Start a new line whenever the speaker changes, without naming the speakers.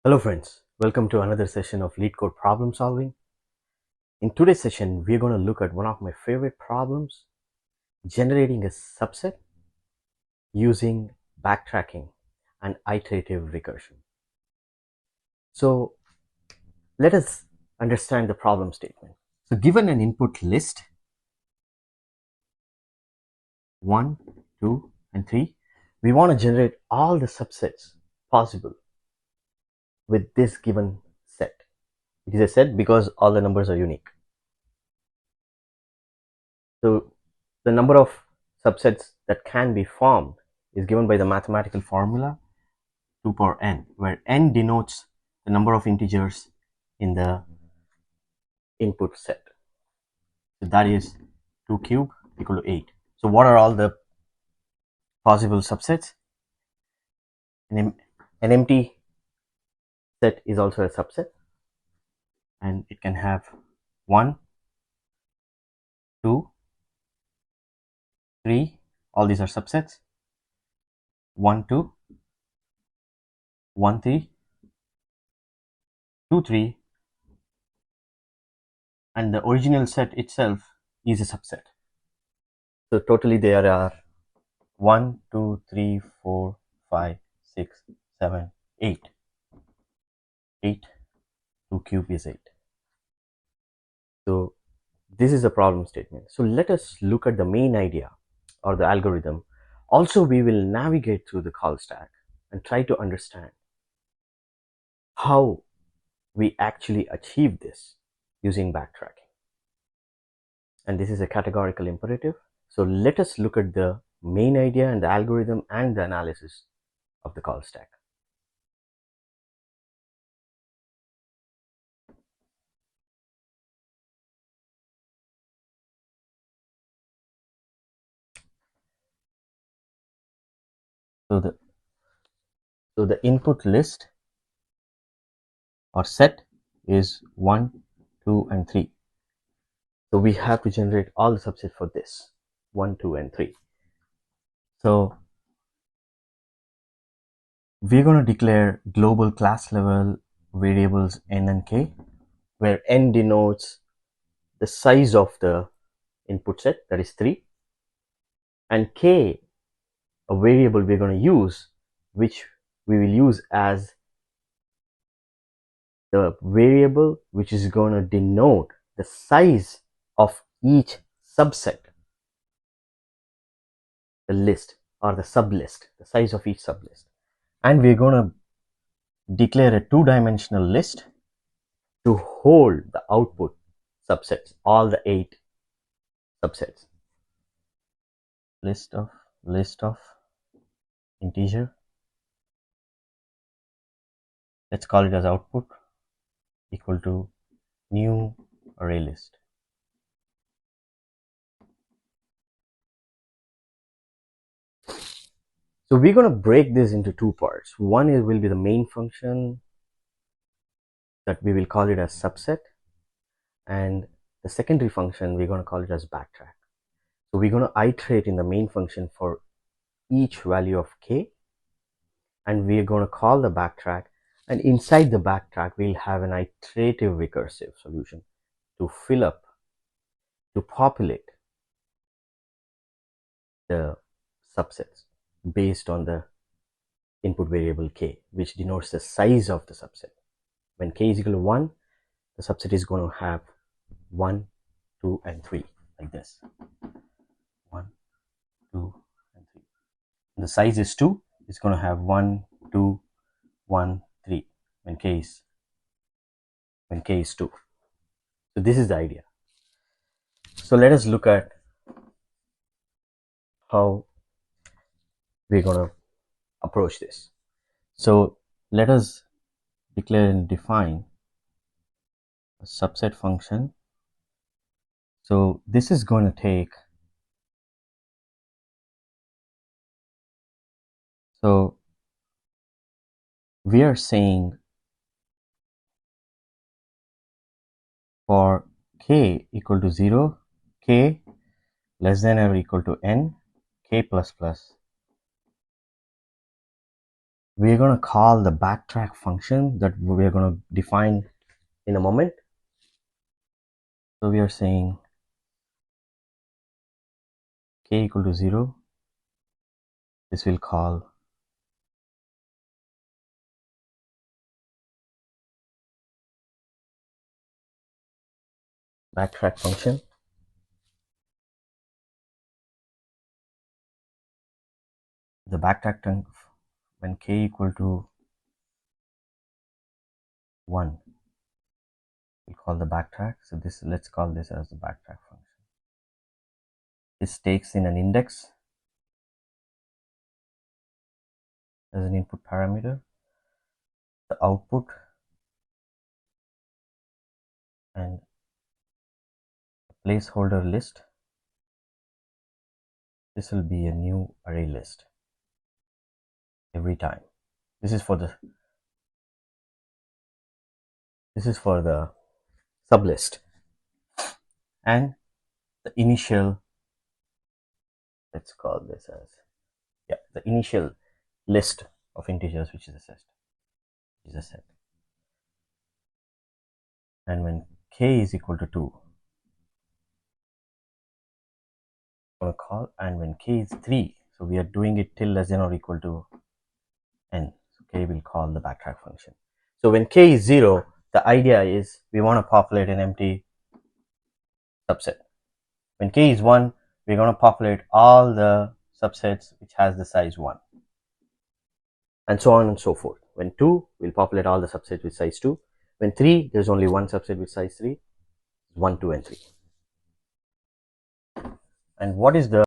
Hello friends, welcome to another session of LeetCode problem solving. In today's session, we're going to look at one of my favorite problems, generating a subset using backtracking and iterative recursion. So let us understand the problem statement. So given an input list, 1, 2, and 3, we want to generate all the subsets possible with this given set. It is a set because all the numbers are unique. So the number of subsets that can be formed is given by the mathematical formula 2 power n, where n denotes the number of integers in the input set. So that is 2 cube equal to 8. So what are all the possible subsets? An empty set is also a subset, and it can have 1, 2, 3, all these are subsets, 1, 2, 1, 3, 2, 3, and the original set itself is a subset. So totally there are 1, 2, 3, 4, 5, 6, 7, 8. 8, 2 cube is 8. So this is a problem statement. So let us look at the main idea or the algorithm. Also, we will navigate through the call stack and try to understand how we actually achieve this using backtracking. And this is a categorical imperative. So let us look at the main idea and the algorithm and the analysis of the call stack. So the input list or set is 1, 2, and 3. So we have to generate all the subsets for this 1, 2, and 3. So we're going to declare global class level variables n and k, where n denotes the size of the input set, that is 3, and k, a variable we're going to use, which we will use as the variable which is going to denote the size of each subset, the list or the sublist, the size of each sublist. And we're going to declare a two-dimensional list to hold the output subsets, all the 8 subsets. List of integer, let's call it as output, equal to new array list. So we're going to break this into 2 parts. One will be the main function that we will call it as subset, and the secondary function we're going to call it as backtrack. So we're going to iterate in the main function for each value of k, and we're going to call the backtrack, and inside the backtrack we'll have an iterative recursive solution to fill up, to populate the subsets based on the input variable k, which denotes the size of the subset. When k is equal to 1, the subset is going to have 1, 2, and 3, like this. 1, 2, and 3. When the size is 2, it's going to have 1, 2, 1, 3 when k is 2. So this is the idea. So let us look at how we're going to approach this. So let us declare and define a subset function. So this is going to take, so we are saying for k equal to 0, k less than or equal to n, k plus plus, we're going to call the backtrack function that we're going to define in a moment. So we are saying k equal to 0. This will call backtrack function. The backtrack when k equal to 1, we'll call the backtrack. So this, let's call this as the backtrack function. This takes in an index as an input parameter, the output, and a placeholder list. This will be a new array list every time. This is for the sublist, and the initial, let's call this as the initial list of integers, which is a set. And when k is equal to 2, I'm going to call, and when k is 3, so we are doing it till less than or equal to n, so k will call the backtrack function. So when k is 0, the idea is we want to populate an empty subset. When k is 1, we're going to populate all the subsets which has the size 1, and so on and so forth. When 2, we'll populate all the subsets with size 2. When 3, there's only one subset with size 3, 1, 2, and 3. And what is the